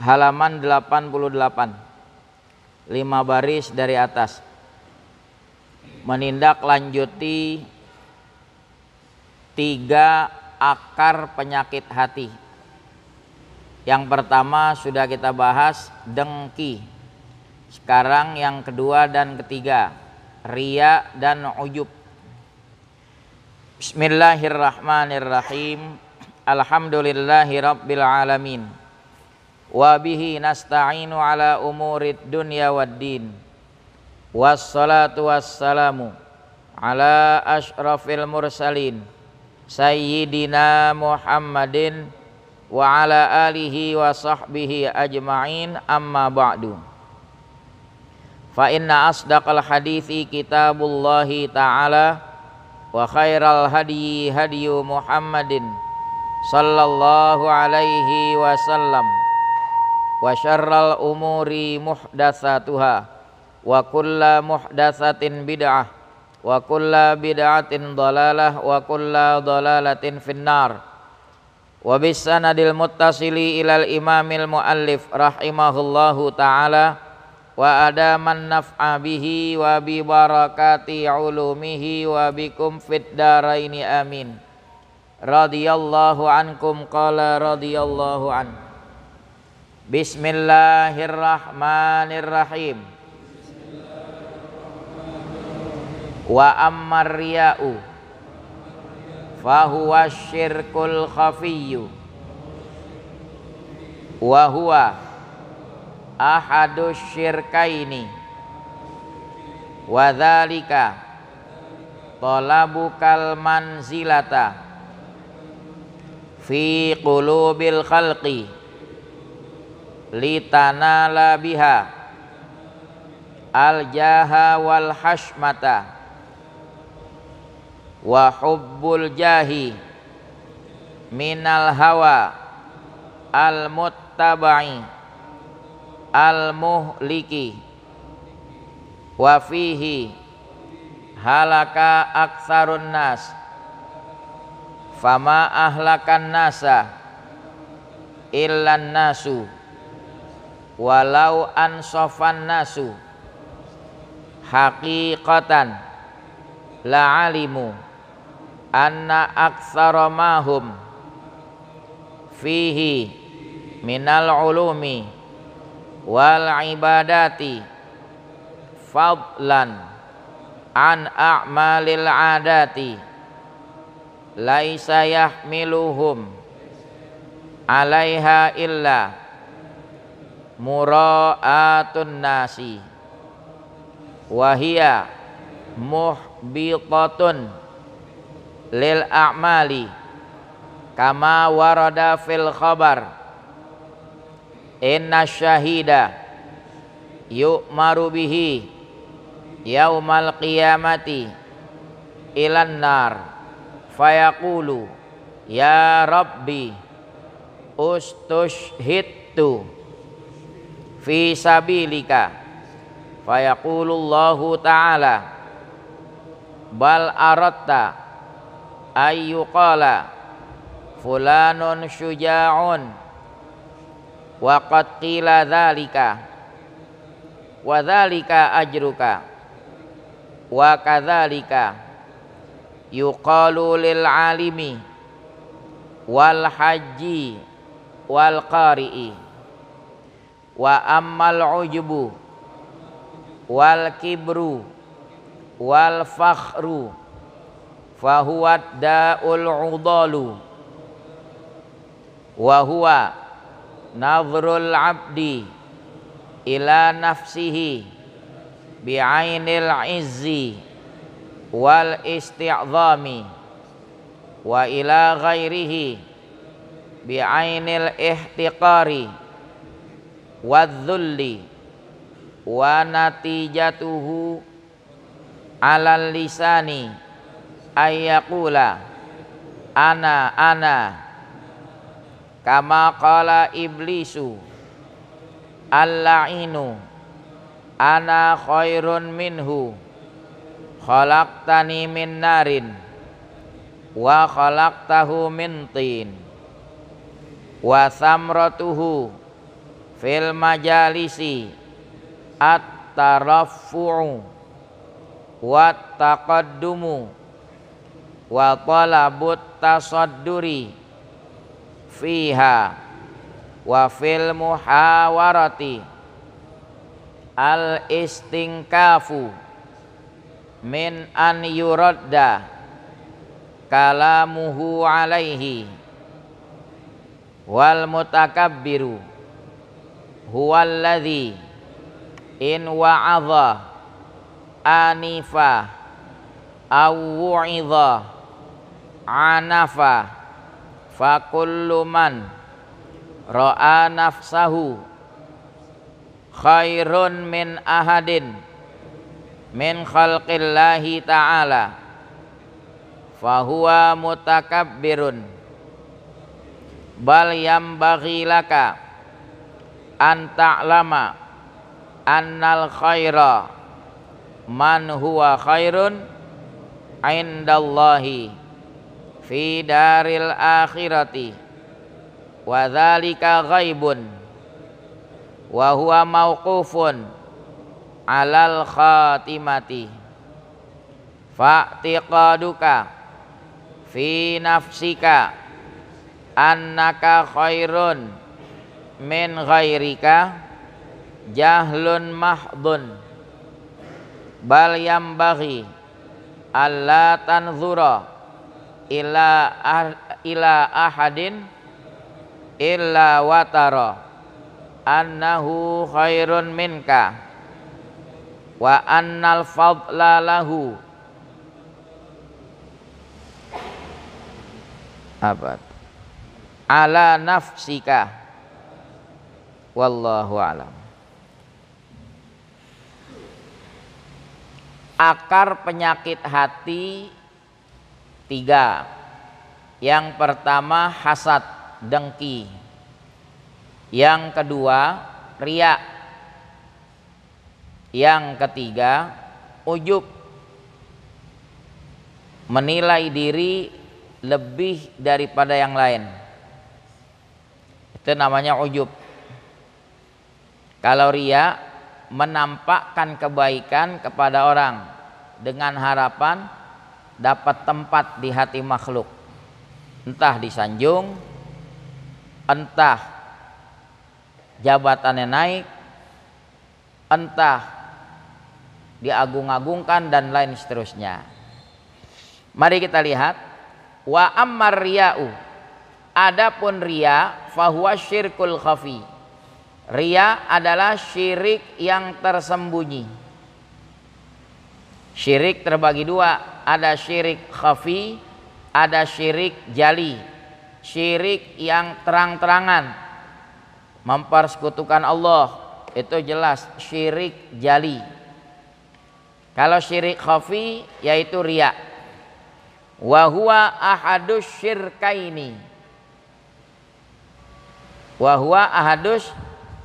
halaman 88, 5 baris dari atas. Menindaklanjuti 3 akar penyakit hati. Yang pertama sudah kita bahas, dengki. Sekarang yang kedua dan ketiga, riya dan ujub. Bismillahirrahmanirrahim. Alhamdulillahi rabbil alamin. Wa bihi nasta'inu ala umurid dunya waddin. Wassalatu wassalamu ala asyrafil mursalin Sayyidina Muhammadin wa ala alihi wa sahbihi ajma'in, amma ba'du. Fa inna asdaqal hadithi kitabullahi ta'ala wa khairal hadyi hadyu Muhammadin sallallahu alaihi wasallam wa syarral umuri muhdatsatuha wa kulla muhdatsatin bid'ah wa kulla bid'atin dhalalah wa kulla dhalalatin finnar. Wa bisanadil muttasili ilal imamil muallif rahimahullahu ta'ala wa adaman naf'a bihi wa bi barakati ulumihi wa bikum fid daraini amin. Radhiyallahu ankum qala radhiyallahu an. Bismillahirrahmanirrahim. Wa ammar riya'u fahuwa syirkul khafiyyu wa huwa ahadus syirkaini wa dzalika talabukal manzilata fi qulubil khalqi litanala biha al jaha wal hashmata wa hubbul jahi minal hawa al muttaba'i al muhliki wa fihi halaka aktsarun nas fama ahlakan nasa illan nasu walau ansafan nasu haqiqatan la alimu anna aktsara mahum fihi minal ulumi wal ibadati fadlan an a'malil adati laisa yahmiluhum alaiha illa mura'atun nasi wa hiya muhbitatun lil a'mali kama warada fil khabar inna syahida yu'maru bihi yaumal qiyamati ilan nar fayaqulu ya rabbi ustushhidtu fi sabilika fayaqulullahu ta'ala bal aratta ayyuqala fulanun syuja'un wa qad qila dzalika wa dzalika ajruka wa kadzalika yuqalu lil alimi wal haji wal qari'i wa ammal ujubu wal kibru wal fakhru fahuwa da'ul udalu wa huwa nadhrul abdi ila nafsihi bi'ainil izzi wal isti'zami wa ila ghairihi bi'ainil ihtiqari wadh-dhulli wa natijatuhu alal lisani ayyaqula ana kama qala iblisu al-la'inu ana khairun minhu khalaqtani min narin wa khalaqtahu min tin wa samratuhu fil majalisi at-taraffu'u wa taqaddumu wa talabut tasadduri fiha wa fil muhawarati al-istinkafu min an yuradda kalamuhu alaihi wal mutakabbiru huwallazi in wa'adha anifa aw wu'idha anafa fa kullu man ra'a nafsahu khairun min ahadin min khalqillahi ta'ala fahuwa mutakabbirun bal yambaghi laka an ta'lama annal khaira man huwa khairun indallahi fi daril akhirati wa dzalika ghaibun wa huwa mauqufun alal khatimati fa'tiqaduka fi nafsika annaka khairun min ghairika jahlun mahdun bal yambaghi alla tanzura ila ahadin illa watara annahu khairun minka wa annal fadla lahu ala nafsika wallahu alam. Akar penyakit hati 3. Yang pertama hasad, dengki. Yang kedua riya. Yang ketiga ujub, menilai diri lebih daripada yang lain. Itu namanya ujub. Kalau riya, menampakkan kebaikan kepada orang dengan harapan dapat tempat di hati makhluk, entah disanjung, entah jabatannya naik, entah diagung-agungkan dan lain seterusnya. Mari kita lihat, wa ammar riya'u, adapun riya fahuwa syirkul khafi. Riya adalah syirik yang tersembunyi. Syirik terbagi 2, ada syirik khafi, ada syirik jali. Syirik yang terang-terangan mempersekutukan Allah, itu jelas syirik jali. Kalau syirik khafi yaitu riya. Wa huwa ahadus syirkaini. Wa huwa ahadus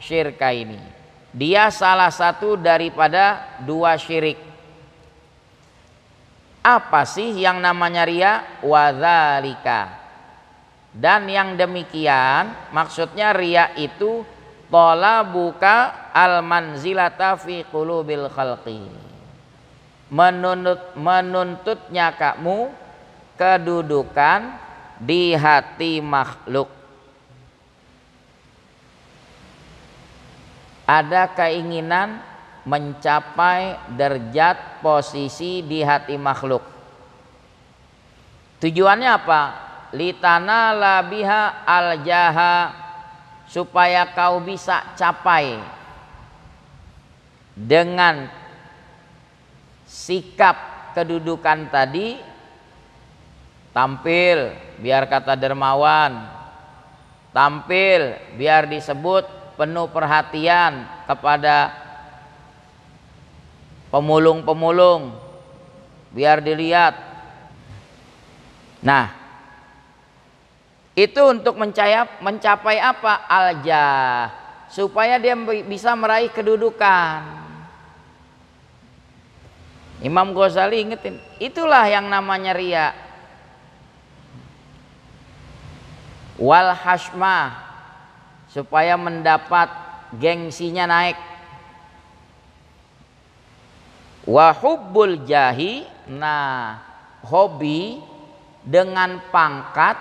syirkaini. Dia salah satu daripada 2 syirik. Apa sih yang namanya riya? Wa dzalika. Dan yang demikian maksudnya riya itu talabuka al manzilata fi qulubil khalqi. Menuntutnya kamu kedudukan di hati makhluk. Ada keinginan mencapai derajat posisi di hati makhluk. Tujuannya apa? Litana labiha al-jaha, supaya kau bisa capai dengan sikap kedudukan tadi, tampil biar kata dermawan, tampil biar disebut penuh perhatian kepada pemulung-pemulung, biar dilihat. Nah, itu untuk mencapai apa? Al-jah, supaya dia bisa meraih kedudukan. Imam Ghazali ingetin, itulah yang namanya riya. Wal hashmah, supaya mendapat gengsinya naik. Wa hubbul jahi, nah hobi dengan pangkat,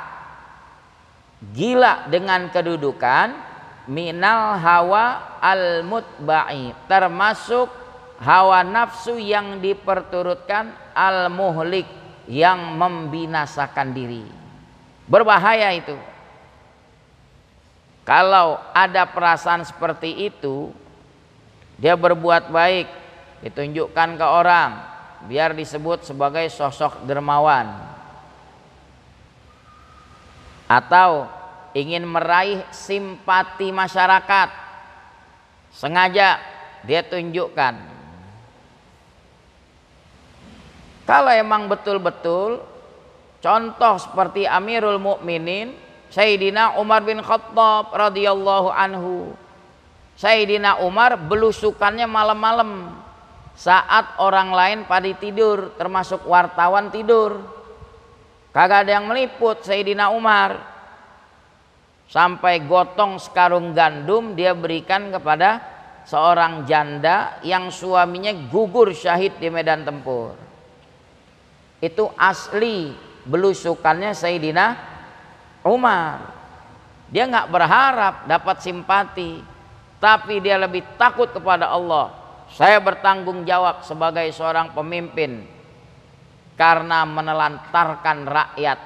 gila dengan kedudukan, minal hawa al mutba'i, termasuk hawa nafsu yang diperturutkan, al muhlik, yang membinasakan diri. Berbahaya itu. Kalau ada perasaan seperti itu, dia berbuat baik, ditunjukkan ke orang biar disebut sebagai sosok dermawan, atau ingin meraih simpati masyarakat, sengaja dia tunjukkan. Kalau emang betul-betul contoh seperti Amirul Mukminin Sayyidina Umar bin Khattab radhiyallahu anhu. Sayyidina Umar belusukannya malam-malam saat orang lain pada tidur, termasuk wartawan tidur. Kagak ada yang meliput Sayyidina Umar. Sampai gotong sekarung gandum dia berikan kepada seorang janda yang suaminya gugur syahid di medan tempur. Itu asli belusukannya Sayyidina Umar. Dia nggak berharap dapat simpati, tapi dia lebih takut kepada Allah. Saya bertanggung jawab sebagai seorang pemimpin karena menelantarkan rakyat.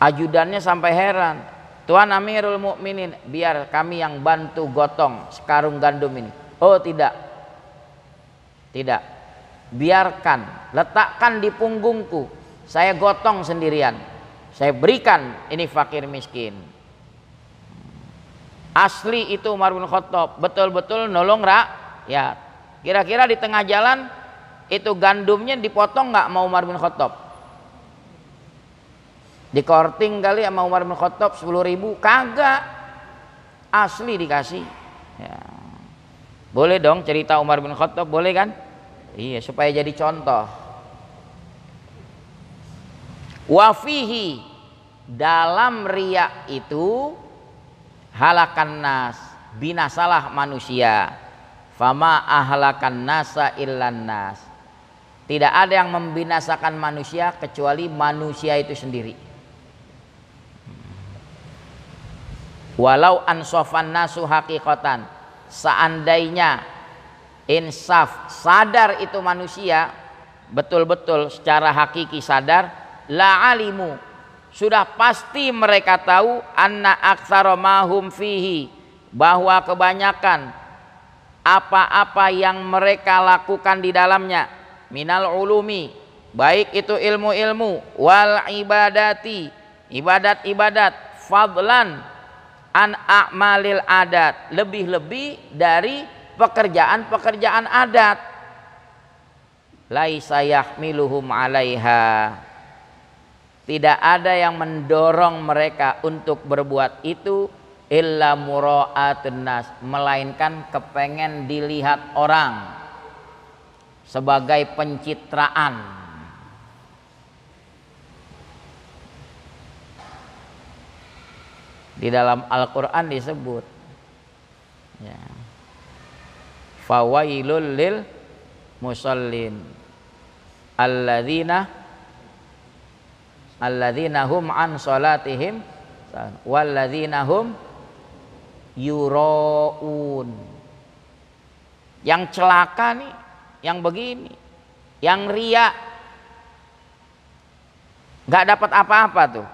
Ajudannya sampai heran, Tuan Amirul Mukminin, biar kami yang bantu gotong sekarung gandum ini. Oh tidak, tidak, biarkan, letakkan di punggungku, saya gotong sendirian, saya berikan ini fakir miskin. Asli itu Umar bin Khattab, betul-betul nolong rakyat. Kira-kira di tengah jalan itu gandumnya dipotong nggak sama Umar bin Khattab? Dikorting kali sama Umar bin Khattab 10.000? Kagak, asli dikasih ya. Boleh dong cerita Umar bin Khattab, boleh kan? Iya, supaya jadi contoh. Wafihi, dalam riya itu halakan nas, binasalah manusia. Fama ahlakan nasa illan nas, tidak ada yang membinasakan manusia kecuali manusia itu sendiri. Walau ansofan nasu hakikatan, seandainya insaf, sadar itu manusia betul-betul secara hakiki sadar, la alimu, sudah pasti mereka tahu, anna aktsara mahum fihi, bahwa kebanyakan apa-apa yang mereka lakukan di dalamnya, minal ulumi, baik itu ilmu-ilmu, wal ibadati, ibadat-ibadat, fadlan an a'malil adat, lebih-lebih dari pekerjaan-pekerjaan adat, laisa yahmiluhum 'alaiha, tidak ada yang mendorong mereka untuk berbuat itu, illa mura'atun nas, melainkan kepengen dilihat orang sebagai pencitraan. Di dalam Al-Quran disebut ya, fawailul lil musallin alladzina hum an salatihim walladzina hum yuraun. Yang celaka nih, yang begini, yang riya, nggak dapat apa-apa tuh.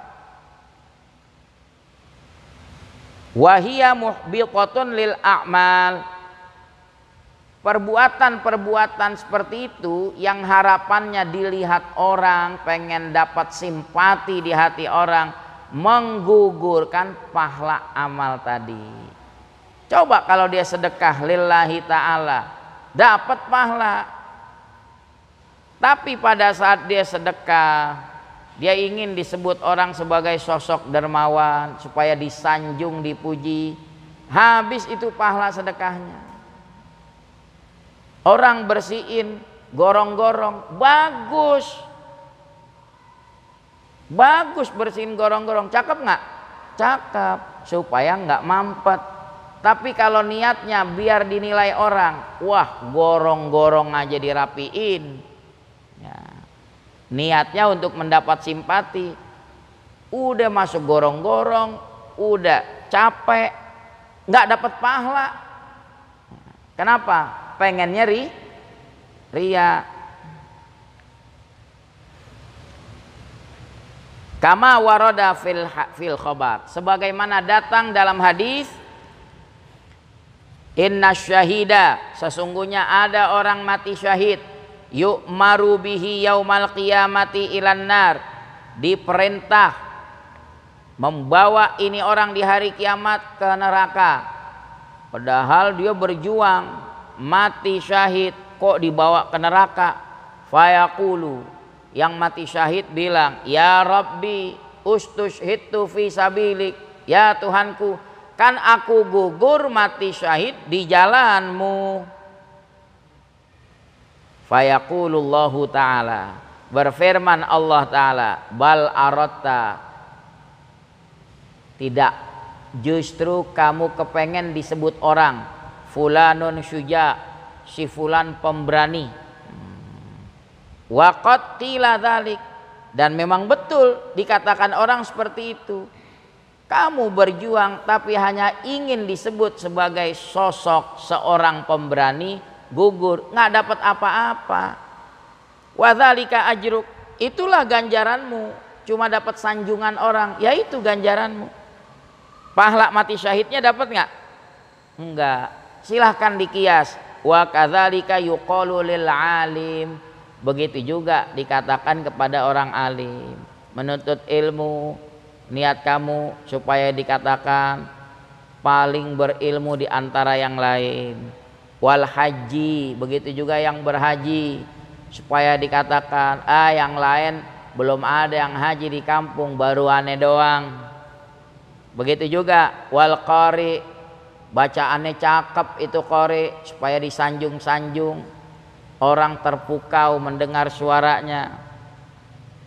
Wahia muhbiqatun lil a'mal, perbuatan-perbuatan seperti itu yang harapannya dilihat orang, pengen dapat simpati di hati orang, menggugurkan pahala amal tadi. Coba kalau dia sedekah lillahi ta'ala, dapat pahala. Tapi pada saat dia sedekah, dia ingin disebut orang sebagai sosok dermawan, supaya disanjung, dipuji, habis itu pahala sedekahnya. Orang bersihin gorong-gorong, bagus, bagus bersihin gorong-gorong, cakep nggak? cakep supaya nggak mampet. Tapi kalau niatnya biar dinilai orang, wah gorong-gorong aja dirapiin ya. Niatnya untuk mendapat simpati, udah masuk gorong-gorong, udah capek, nggak dapat pahala. Kenapa? Pengennya ria. Kama warada fil khabar, sebagaimana datang dalam hadis, inna syahida, sesungguhnya ada orang mati syahid, yu'maru bihi yaumal qiyamati ilan nar, diperintah membawa ini orang di hari kiamat ke neraka. Padahal dia berjuang, mati syahid, kok dibawa ke neraka. Fayaqulu, yang mati syahid bilang, ya Rabbi ustushhidtu fi sabilik, ya Tuhanku, kan aku gugur mati syahid di jalanmu. Fayaqulullahu ta'ala, berfirman Allah ta'ala, bal aratta, tidak, justru kamu kepengen disebut orang, fulanun syuja, si fulan pemberani. Waqad qila dzalik, dan memang betul dikatakan orang seperti itu. Kamu berjuang tapi hanya ingin disebut sebagai sosok seorang pemberani, gugur, nggak dapat apa-apa. Wa dzalika ajruk, itulah ganjaranmu, cuma dapat sanjungan orang, yaitu ganjaranmu. Pahala mati syahidnya dapat nggak? Enggak. Silahkan dikias. Wa kadzalika yuqalu lil alim, begitu juga dikatakan kepada orang alim. Menuntut ilmu, niat kamu supaya dikatakan paling berilmu di antara yang lain. Wal haji, begitu juga yang berhaji, supaya dikatakan yang lain belum ada yang haji di kampung, baru aneh doang. Begitu juga wal qari, bacaannya cakep itu qari, supaya disanjung-sanjung, orang terpukau mendengar suaranya.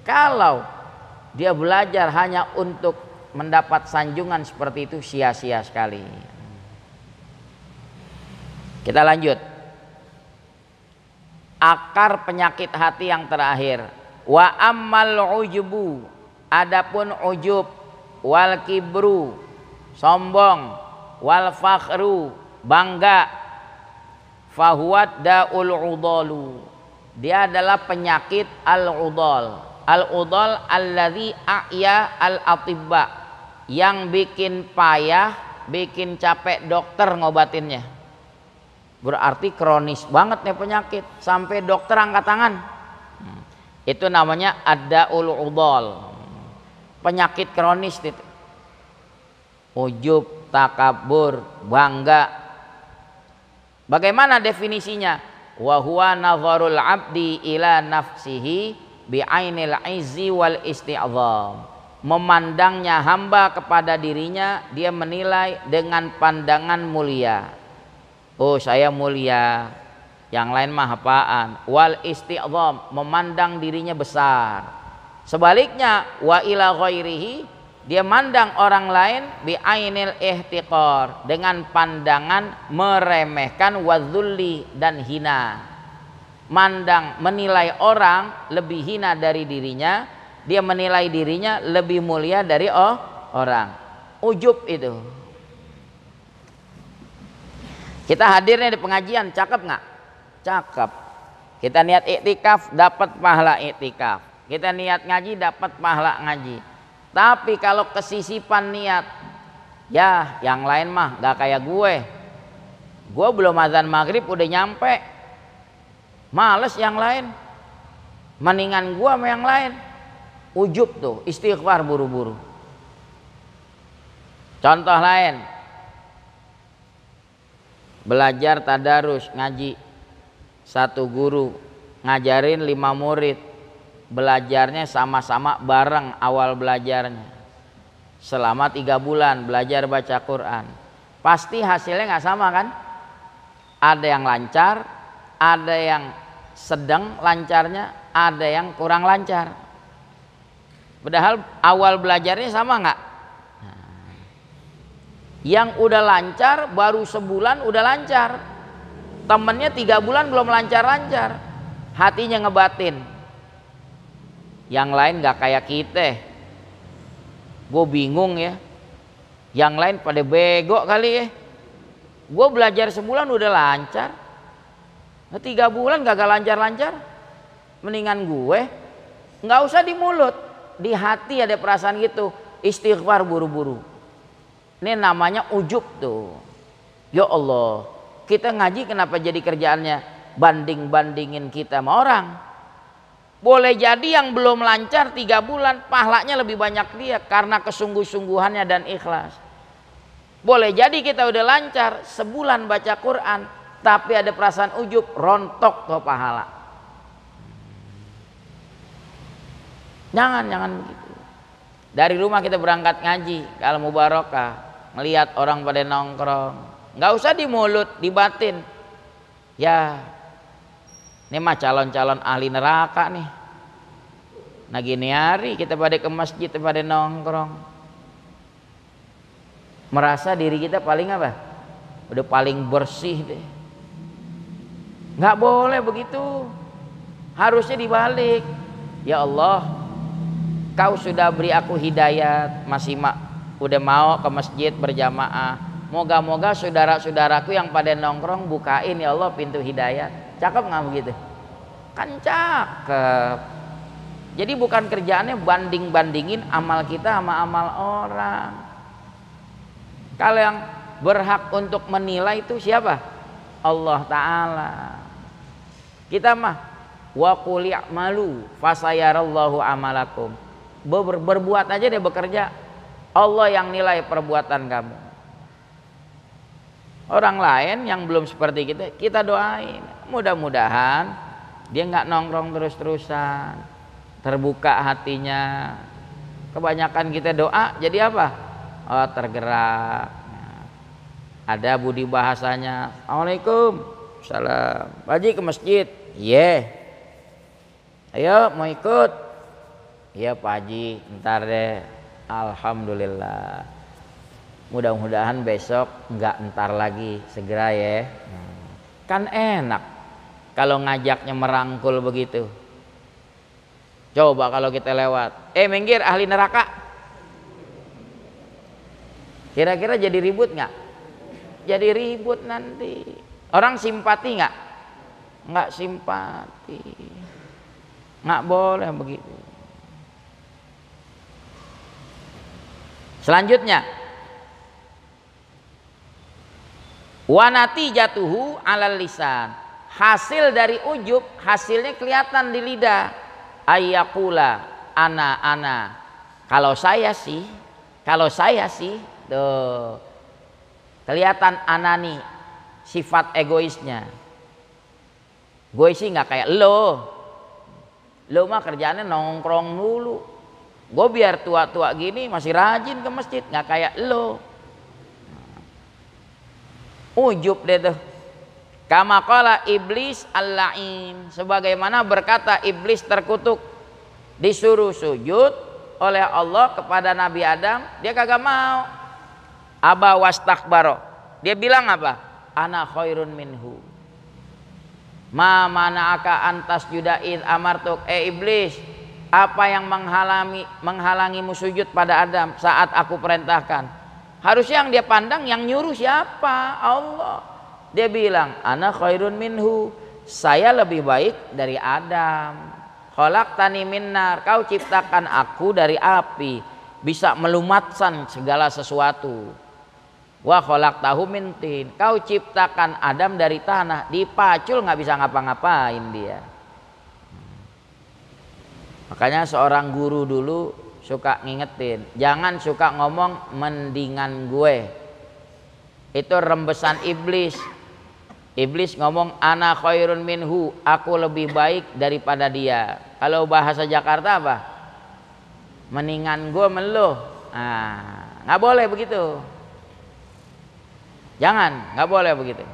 Kalau dia belajar hanya untuk mendapat sanjungan seperti itu, sia-sia sekali. Kita lanjut. Akar penyakit hati yang terakhir, wa ammal ujubu, adapun ujub, wal kibru, sombong, wal fakhru, bangga, fahuwad daul udalu, dia adalah penyakit al-udal. Al-udal alladzi a'ya al-atibba, yang bikin payah, bikin capek dokter ngobatinnya. Berarti kronis banget nih penyakit, sampai dokter angkat tangan. Itu namanya ad-daul udal, penyakit kronis itu. Ujub, takabur, bangga. Bagaimana definisinya? Wa huwa nazarul abdi ila nafsihi bi'ainil izzi wal isti'zam. Memandangnya hamba kepada dirinya, dia menilai dengan pandangan mulia. Oh, saya mulia, yang lain mah apaan? Wal isti'zam, memandang dirinya besar. Sebaliknya, wa ila ghairihi, dia mandang orang lain bi ainil ihtiqar, dengan pandangan meremehkan, wadzulli, dan hina. Mandang, menilai orang lebih hina dari dirinya, dia menilai dirinya lebih mulia dari orang. Ujub itu. Kita hadirnya di pengajian, cakep nggak? Cakep. Kita niat iktikaf, dapat pahala iktikaf. Kita niat ngaji, dapat pahala ngaji. Tapi kalau kesisipan niat, ya yang lain mah gak kayak gue belum azan maghrib udah nyampe, males yang lain, mendingan gue sama yang lain. Ujub tuh, istighfar buru-buru. Contoh lain, belajar tadarus, ngaji, satu guru ngajarin 5 murid, belajarnya sama-sama bareng awal belajarnya, selama 3 bulan belajar baca Quran. Pasti hasilnya nggak sama kan? Ada yang lancar, ada yang sedang lancarnya, ada yang kurang lancar. Padahal awal belajarnya sama nggak? Yang udah lancar baru sebulan udah lancar, temennya 3 bulan belum lancar-lancar, hatinya ngebatin. Yang lain gak kayak kita. Gue bingung ya, yang lain pada bego kali ya. Gue belajar sebulan udah lancar, 3 bulan gagal lancar-lancar. Mendingan gue nggak usah di mulut, di hati ada perasaan gitu, istighfar buru-buru. Ini namanya ujub tuh. Ya Allah, kita ngaji kenapa jadi kerjaannya banding-bandingin kita sama orang? Boleh jadi yang belum lancar 3 bulan pahalanya lebih banyak dia karena kesungguh-sungguhannya dan ikhlas. Boleh jadi kita udah lancar sebulan baca Quran tapi ada perasaan ujub, rontok tuh pahala. Jangan begitu. Dari rumah kita berangkat ngaji, kalau mau barokah, ngelihat orang pada nongkrong, nggak usah di mulut, di batin. Ya, ini mah calon-calon ahli neraka nih. Nah gini hari kita pada ke masjid, pada nongkrong, merasa diri kita paling apa? Udah paling bersih deh. Nggak boleh begitu. Harusnya dibalik. Ya Allah, Kau sudah beri aku hidayat, masih udah mau ke masjid berjamaah. Moga-moga saudara-saudaraku yang pada nongkrong bukain ya Allah pintu hidayat. Cakep nggak begitu? Kan cakep. Jadi bukan kerjaannya banding-bandingin amal kita sama amal orang. Kalau yang berhak untuk menilai itu siapa? Allah Ta'ala. Kita mah wa qul i'malu fasayarallahu amalakum. Berbuat aja deh, bekerja, Allah yang nilai perbuatan kamu. Orang lain yang belum seperti kita doain, mudah-mudahan dia nggak nongkrong terus-terusan, terbuka hatinya. Kebanyakan kita doa jadi apa? Oh, tergerak. Ada budi bahasanya. Assalamualaikum, salam. Pak Haji ke masjid, ayo mau ikut? Iya Pak Haji, ntar deh. Alhamdulillah. Mudah-mudahan besok enggak ntar lagi, segera ya. Kan enak kalau ngajaknya merangkul begitu. Coba kalau kita lewat, minggir ahli neraka. Kira-kira jadi ribut nggak? Jadi ribut nanti. Orang simpati nggak? Nggak simpati. Nggak boleh begitu. Selanjutnya, wanati jatuhu alal lisan. Hasil dari ujub, hasilnya kelihatan di lidah. Ayyakula ana. Kalau saya sih, tuh kelihatan anani, sifat egoisnya. Gue sih nggak kayak lo mah kerjaannya nongkrong dulu. Gue biar tua-tua gini masih rajin ke masjid, nggak kayak lo. Ujub deh tuh. Kama qala iblis al-la'in, sebagaimana berkata iblis terkutuk, disuruh sujud oleh Allah kepada Nabi Adam, dia kagak mau. Aba wastakbaro, dia bilang apa? Ana khairun minhu. Ma mana'aka antas judaid amartuk. Iblis, apa yang menghalangimu sujud pada Adam saat aku perintahkan? Harusnya yang dia pandang, yang nyuruh siapa? Allah. Dia bilang, ana khairun minhu, saya lebih baik dari Adam. Khalaqtani min nar, kau ciptakan aku dari api, bisa melumatkan segala sesuatu. Wa khalaqtahu min tin, kau ciptakan Adam dari tanah, dipacul nggak bisa ngapa-ngapain dia. Makanya seorang guru dulu suka ngingetin, jangan suka ngomong mendingan gue. Itu rembesan iblis. Iblis ngomong ana khairun minhu, aku lebih baik daripada dia. Kalau bahasa Jakarta apa? Mendingan gue meluh. Nah, nggak boleh begitu. Jangan, nggak boleh begitu.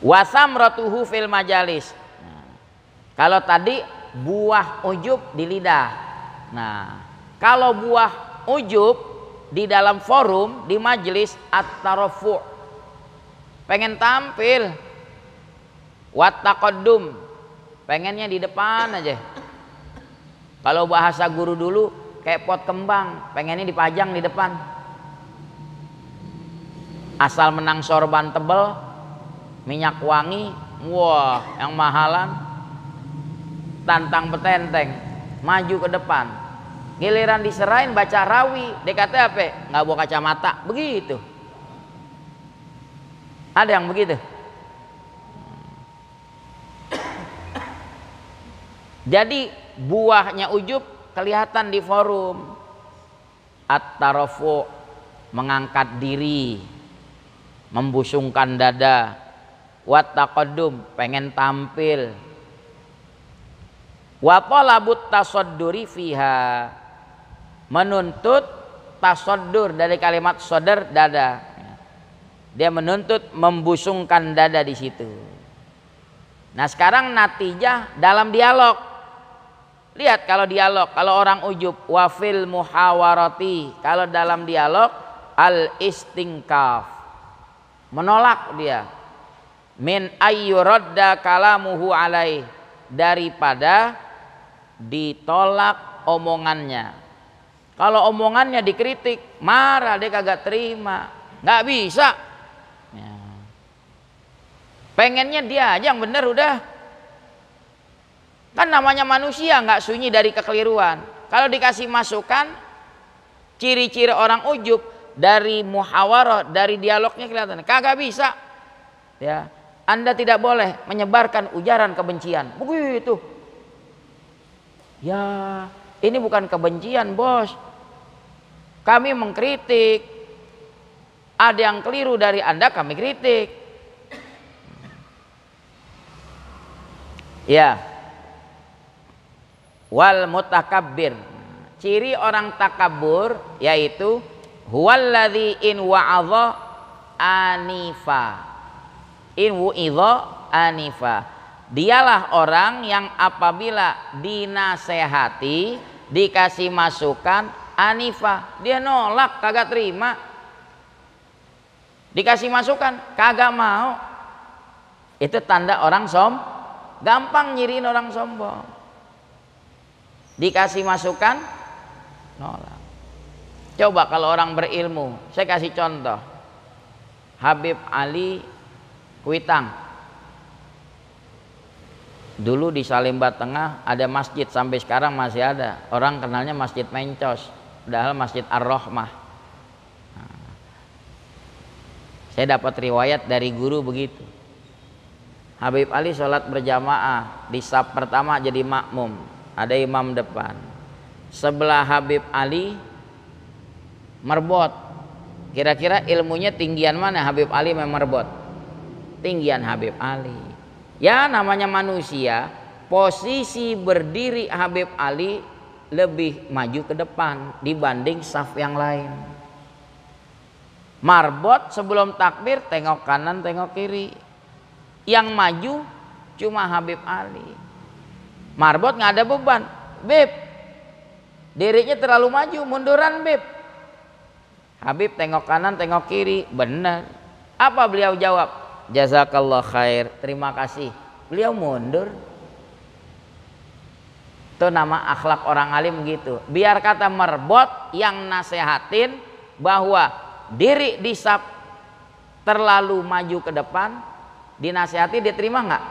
Wasamratuhu fil majalis. Kalau tadi buah ujub di lidah. Nah, kalau buah ujub di dalam forum, di majelis at-tarafu', pengen tampil, wat taqaddum, pengennya di depan aja. Kalau bahasa guru dulu kayak pot kembang, pengennya dipajang di depan. Asal menang sorban tebel, minyak wangi, wah yang mahalan, tantang petenteng, maju ke depan. Giliran diserahin baca rawi, DKT apa? Nggak bawa kacamata, begitu. Ada yang begitu. Jadi buahnya ujub kelihatan di forum. At-tarafu', mengangkat diri, membusungkan dada. Wat taqaddum, pengen tampil. Wa talabut tasadduri fiha, menuntut tasaddur dari kalimat sadar, dada. Dia menuntut membusungkan dada di situ. Nah sekarang natijah dalam dialog. Lihat kalau dialog, kalau orang ujub, wafil muhawarati, kalau dalam dialog al istinkaf, menolak dia, min ayyuradda kalamuhu alaih, daripada ditolak omongannya. Kalau omongannya dikritik, marah, dia kagak terima, nggak bisa. Ya. Pengennya dia aja yang bener udah. Kan namanya manusia nggak sunyi dari kekeliruan. Kalau dikasih masukan, ciri-ciri orang ujub dari muhawarah, dari dialognya kelihatan, kagak bisa. Ya, Anda tidak boleh menyebarkan ujaran kebencian. Begitu. Ya, ini bukan kebencian, bos. Kami mengkritik. Ada yang keliru dari Anda, kami kritik. Ya. Wal mutakabbir, ciri orang takabur yaitu huwallazi in wa'adha anifa, in wu'idha anifa. Dialah orang yang apabila dinasehati, dikasih masukan, anifa, dia nolak, kagak terima. Dikasih masukan, kagak mau. Itu tanda orang gampang nyirin orang sombong. Dikasih masukan, nolak. Coba kalau orang berilmu, saya kasih contoh. Habib Ali Kuitang. Dulu di Salimba Tengah ada masjid, sampai sekarang masih ada. Orang kenalnya Masjid Mencos, padahal Masjid Ar-Rahmah. Saya dapat riwayat dari guru begitu. Habib Ali sholat berjamaah, di saf pertama jadi makmum, ada imam depan. Sebelah Habib Ali merbot. Kira-kira ilmunya tinggian mana Habib Ali merbot? Tinggian Habib Ali. Ya namanya manusia, posisi berdiri Habib Ali lebih maju ke depan dibanding saf yang lain. Marbot sebelum takbir tengok kanan tengok kiri. Yang maju cuma Habib Ali. Marbot nggak ada beban. Beb, dirinya terlalu maju, munduran Beb. Habib tengok kanan tengok kiri, benar. Apa beliau jawab? Jazakallah khair, terima kasih. Beliau mundur. Itu nama akhlak orang alim gitu. Biar kata merbot yang nasehatin bahwa diri di saf terlalu maju ke depan, dinasehati dia terima nggak?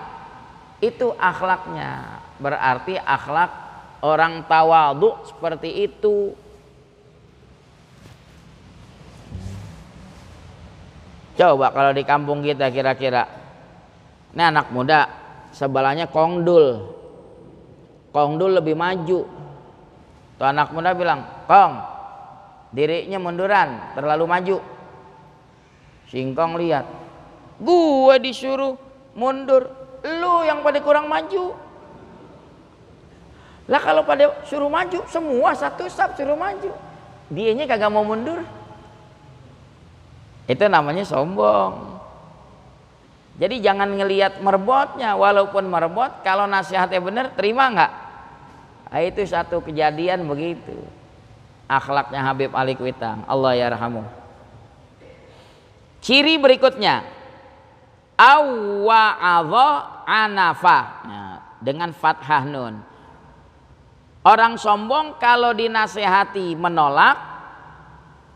Itu akhlaknya. Berarti akhlak orang tawadhu seperti itu. Coba kalau di kampung kita kira-kira, ini anak muda sebelahnya kongdul, kongdul lebih maju. Tuh anak muda bilang, Kong, dirinya munduran, terlalu maju. Singkong lihat, gue disuruh mundur, lu yang pada kurang maju. Lah kalau pada suruh maju, semua satu saf suruh maju, dianya kagak mau mundur. Itu namanya sombong. Jadi jangan ngelihat merbotnya, walaupun merbot, kalau nasihatnya benar terima nggak? Nah, itu satu kejadian begitu. Akhlaknya Habib Ali Kuitang, Allah yarhamu. Ciri berikutnya, awwa'adha anafa, nah, dengan fathah nun. Orang sombong kalau dinasehati menolak,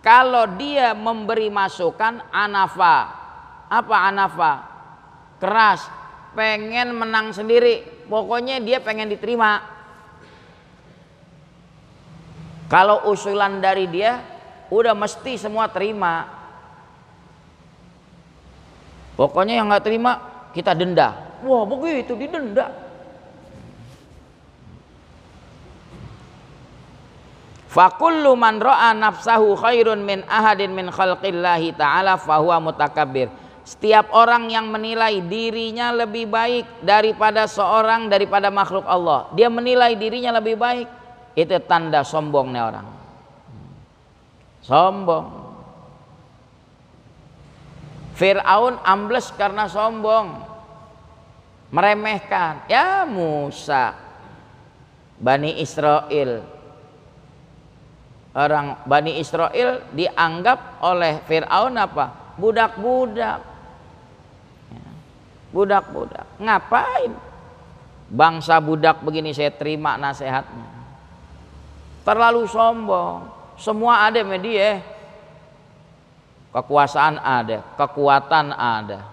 kalau dia memberi masukan anafa. Apa anafa? Keras, pengen menang sendiri, pokoknya dia pengen diterima. Kalau usulan dari dia udah mesti semua terima. Pokoknya yang nggak terima kita denda. Wah begitu didenda. Fakullu man ra'a nafsahu khairun min ahadin min khalqillahi ta'ala fahuwa mutakabbir. Setiap orang yang menilai dirinya lebih baik daripada seorang daripada makhluk Allah, dia menilai dirinya lebih baik, itu tanda sombongnya orang. Sombong. Fir'aun ambles karena sombong, meremehkan. Ya Musa, Bani Israel, orang Bani Israel dianggap oleh Fir'aun apa? Budak-budak. Budak-budak. Ngapain? Bangsa budak begini saya terima nasihatnya. Terlalu sombong. Semua ada media. Kekuasaan ada, kekuatan ada.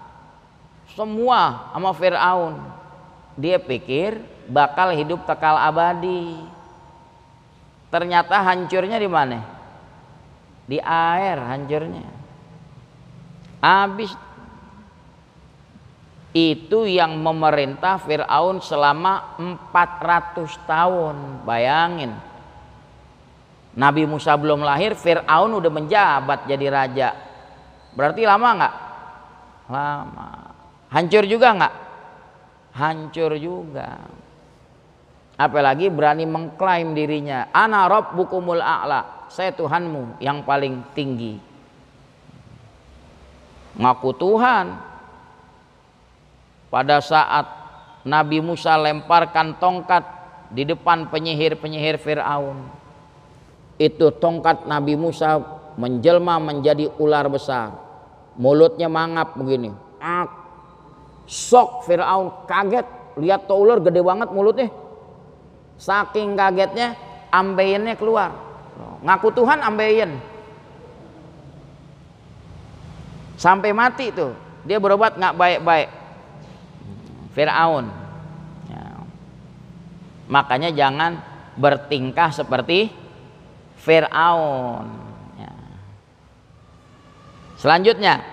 Semua sama Fir'aun. Dia pikir bakal hidup kekal abadi. Ternyata hancurnya di mana? Di air hancurnya. Habis. Itu yang memerintah Fir'aun selama 400 tahun. Bayangin. Nabi Musa belum lahir, Fir'aun udah menjabat jadi raja. Berarti lama nggak? Lama. Hancur juga nggak? Hancur juga. Apalagi berani mengklaim dirinya, ana rabbukumul a'la, saya Tuhanmu yang paling tinggi. Ngaku Tuhan. Pada saat Nabi Musa lemparkan tongkat di depan penyihir-penyihir Fir'aun, itu tongkat Nabi Musa menjelma menjadi ular besar, mulutnya mangap begini. Sok Fir'aun kaget, lihat tuh ular gede banget mulutnya. Saking kagetnya ambeyennya keluar, ngaku Tuhan ambeyen. Sampai mati tuh dia berobat nggak baik-baik. Fir'aun. Ya. Makanya jangan bertingkah seperti Fir'aun. Ya. Selanjutnya,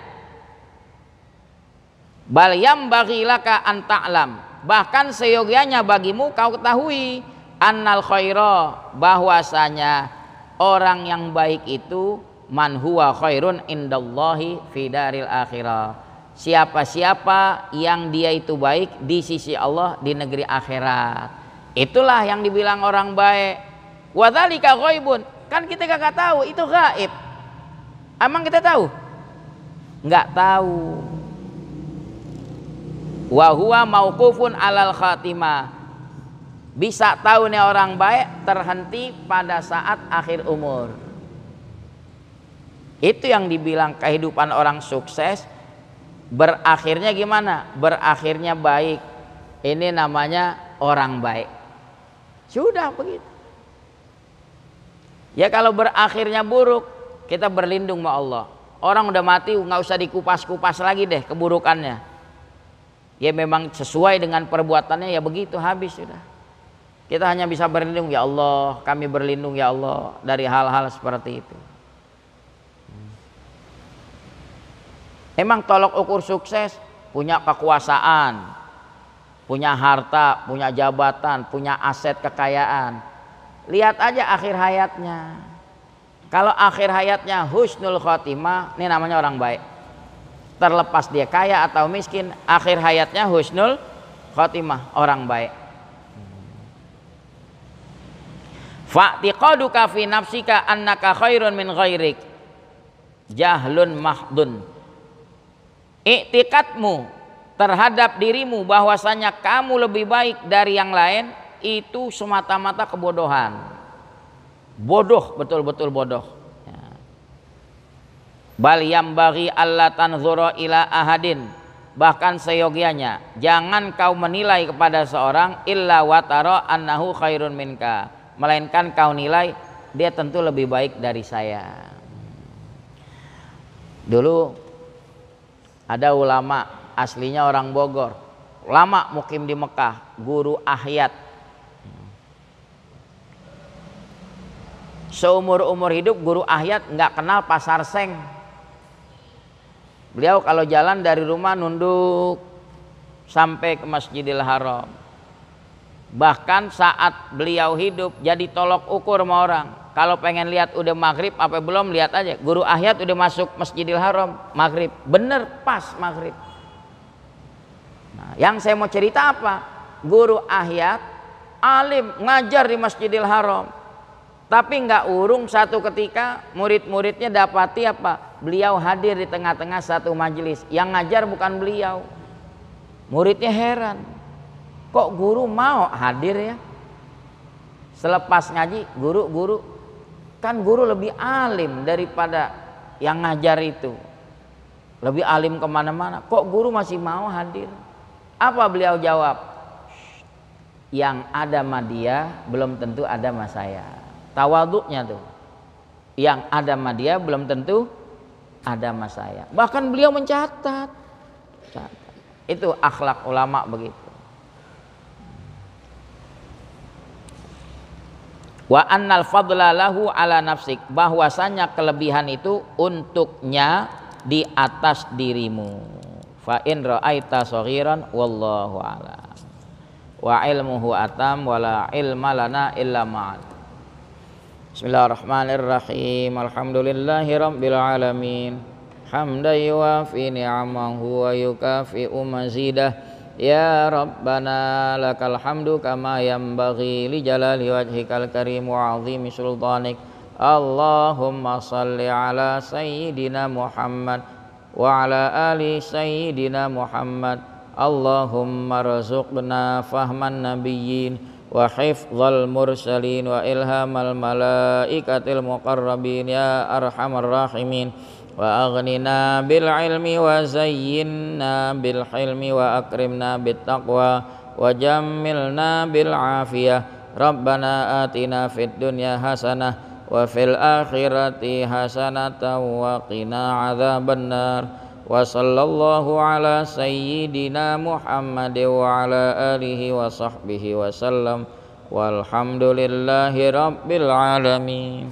bal yambaghi laka an ta'lam, bahkan seyogianya bagimu kau ketahui, annal khaira, bahwasanya orang yang baik itu man huwa khairun indallahi fi daril akhirah. Siapa-siapa yang dia itu baik di sisi Allah di negeri akhirat. Itulah yang dibilang orang baik. Wa dzalika ghaibun. Kan kita gak tahu, itu gaib. Emang kita tahu? Enggak tahu. Wa huwa mauqufun alal khatimah. Bisa tahu nih orang baik terhenti pada saat akhir umur. Itu yang dibilang kehidupan orang sukses. Berakhirnya gimana? Berakhirnya baik. Ini namanya orang baik. Sudah begitu. Ya kalau berakhirnya buruk, kita berlindung sama Allah. Orang udah mati nggak usah dikupas-kupas lagi deh keburukannya. Ya memang sesuai dengan perbuatannya ya begitu, habis sudah. Kita hanya bisa berlindung, ya Allah, kami berlindung ya Allah dari hal-hal seperti itu. Emang tolok ukur sukses punya kekuasaan, punya harta, punya jabatan, punya aset kekayaan. Lihat aja akhir hayatnya. Kalau akhir hayatnya husnul khotimah, ini namanya orang baik. Terlepas dia kaya atau miskin, akhir hayatnya husnul khotimah, orang baik. Fa'tiqaduka fi nafsika annaka khairun min ghairik jahlun mahdun. Iktikadmu terhadap dirimu bahwasanya kamu lebih baik dari yang lain itu semata-mata kebodohan. bodoh, betul-betul bodoh. Ya. Bal yambaghi alla tanzura ila ahadin, bahkan seyogianya jangan kau menilai kepada seorang illa watara annahu khairun minka, melainkan kau nilai dia tentu lebih baik dari saya. Dulu ada ulama aslinya orang Bogor, lama mukim di Mekah, guru ahyat. Seumur-umur hidup guru ahyat nggak kenal pasar seng. Beliau kalau jalan dari rumah nunduk sampai ke Masjidil Haram. Bahkan saat beliau hidup jadi tolok ukur sama orang. Kalau pengen lihat udah maghrib apa belum, lihat aja. Guru ahyat udah masuk Masjidil Haram maghrib. Bener pas maghrib. Nah, yang saya mau cerita apa? Guru ahyat alim ngajar di Masjidil Haram. Tapi nggak urung satu ketika murid-muridnya dapati apa? Beliau hadir di tengah-tengah satu majelis. Yang ngajar bukan beliau. Muridnya heran. Kok guru mau hadir ya? Selepas ngaji, guru kan guru lebih alim daripada yang ngajar itu. Lebih alim kemana-mana. Kok guru masih mau hadir? Apa beliau jawab? Yang ada sama dia belum tentu ada sama saya. Tawaduknya tuh. Yang ada sama dia belum tentu ada sama saya. Bahkan beliau mencatat. Itu akhlak ulama begitu. Wa annal fadla lahu ala nafsik, bahwasanya kelebihan itu untuknya di atas dirimu. Fa in ra'aita saghiran wallahu a'lam. Wa ilmuhu atam wala ilma lana illa ma'al. Bismillahirrahmanirrahim. Alhamdulillahi rabbil alamin. Hamdan yuwafi ni'amahu wa yukafi'u mazidah. Ya Rabbana lakal hamdu kama yanbaghi li jalali wajhikal karim wa 'azimi sultanik. Allahumma salli ala sayyidina Muhammad wa ala ali sayyidina Muhammad. Allahumma razuqna fahman nabiyyin wa hifdzal mursalin wa ilhamal malaikatil muqarrabin ya arhamar rahimin. Wa aghnina bil ilmi wa zayyinna bil hilmi wa akrimna bit taqwa wa jammilna bil afiyah. Rabbana atina fid dunya hasanah wa fil akhirati hasanatan wa qina adzabannar. Wa sallallahu ala sayyidina Muhammad wa ala alihi wa sahbihi wa sallam walhamdulillahi rabbil alamin.